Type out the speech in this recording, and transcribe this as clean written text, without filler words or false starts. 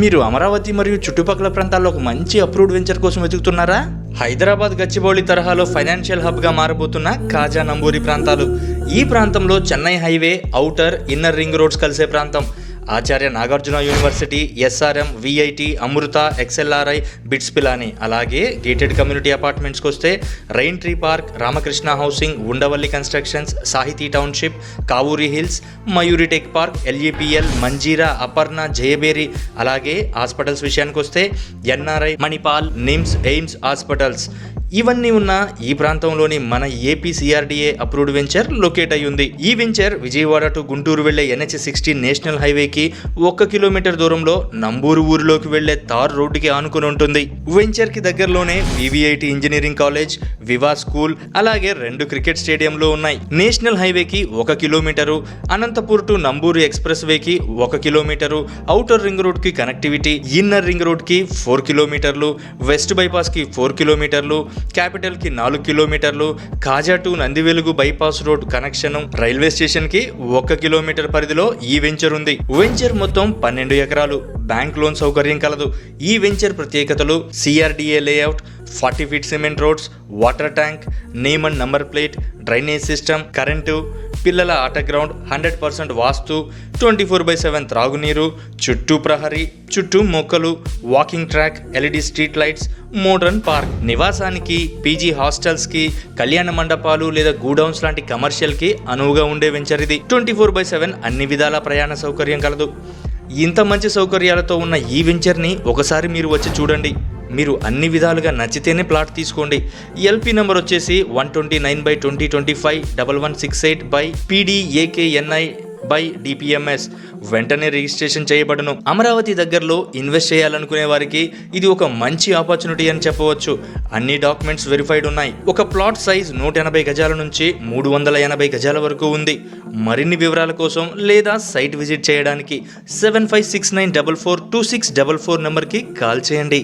మీరు అమరావతి మరియు చుట్టుపక్కల ప్రాంతాల్లో ఒక మంచి అప్రూవ్డ్ వెంచర్ కోసం వెతుకుతున్నారా? హైదరాబాద్ గచ్చిబౌలి తరహాలో ఫైనాన్షియల్ హబ్గా మారబోతున్న కాజా నంబూరి ప్రాంతాలు. ఈ ప్రాంతంలో Chennai highway, outer, inner ring roads కలిసే ప్రాంతం. Acharya Nagarjuna university, SRM, VIT, Amrita, XLRI, BITS Pilani, అలాగే గేటెడ్ కమ్యూనిటీ అపార్ట్మెంట్స్కి వస్తే rain tree park, Ramakrishna housing, Undavalli constructions, Sahiti township, Kavuri hills, Mayuri tech park, LEPL, Manjeera, Aparna, Jayabheri. అలాగే హాస్పిటల్స్ విషయానికి వస్తే NRI, Manipal, NIMS, AIIMS hospitals. ఇవన్నీ ఉన్న ఈ ప్రాంతంలోని మన AP CRDA approved venture locate అయి ఉంది. ఈ వెంచర్ విజయవాడ టు గుంటూరు వెళ్లే NH-16 నేషనల్ హైవేకి 1 కిలోమీటర్ దూరంలో నంబూరు ఊరిలోకి వెళ్లే తార్ రోడ్డుకి ఆనుకుని ఉంటుంది. వెంచర్ కి దగ్గరలోనే VVIT engineering college, viva school, అలాగే 2 క్రికెట్ స్టేడియంలు ఉన్నాయి. నేషనల్ హైవేకి 1 kilometre, Anantapur to Namburu express వేకి 1 కిలోమీటరు, ఔటర్ రింగ్ రోడ్ కి కనెక్టివిటీ, ఇన్నర్ రింగ్ రోడ్ కి 4 కిలోమీటర్లు, వెస్ట్ బైపాస్ కి 4 కిలోమీటర్లు, క్యాపిటల్ కి 4 kilometres, Kaja to Nandivelugu bypass road connection, railway station కి 1 కిలోమీటర్ పరిధిలో ఈ వెంచర్ ఉంది. వెంచర్ మొత్తం 12 ఎకరాలు. బ్యాంక్ లోన్ సౌకర్యం కలదు. ఈ వెంచర్ ప్రత్యేకతలు: CRDA layout, 40 feet cement roads, water tank, name and number plate, drainage system, current, పిల్లల ఆట గ్రౌండ్, 100% వాస్తు, 24/7 త్రాగునీరు, చుట్టూ ప్రహరీ, చుట్టూ మొక్కలు, walking track, LED street lights, modern park. నివాసానికి, పీజీ హాస్టల్స్కి, కళ్యాణ మండపాలు లేదా గూడౌన్స్ లాంటి కమర్షియల్కి అనువుగా ఉండే వెంచర్ ఇది. 24/7 అన్ని విధాల ప్రయాణ సౌకర్యం కలదు. ఇంత మంచి సౌకర్యాలతో ఉన్న ఈ వెంచర్ని ఒకసారి మీరు వచ్చి చూడండి. మీరు అన్ని విధాలుగా నచ్చితేనే ప్లాట్ తీసుకోండి. ఎల్పీ నెంబర్ వచ్చేసి 129/2025/PDAKNI/DPMS. వెంటనే రిజిస్ట్రేషన్ చేయబడును. అమరావతి దగ్గరలో ఇన్వెస్ట్ చేయాలనుకునే వారికి ఇది ఒక మంచి ఆపర్చునిటీ అని చెప్పవచ్చు. అన్ని డాక్యుమెంట్స్ వెరిఫైడ్ ఉన్నాయి. ఒక ప్లాట్ సైజ్ 180 గజాల నుంచి 380 గజాల వరకు ఉంది. మరిన్ని వివరాల కోసం లేదా సైట్ విజిట్ చేయడానికి 7569442644 నెంబర్కి కాల్ చేయండి.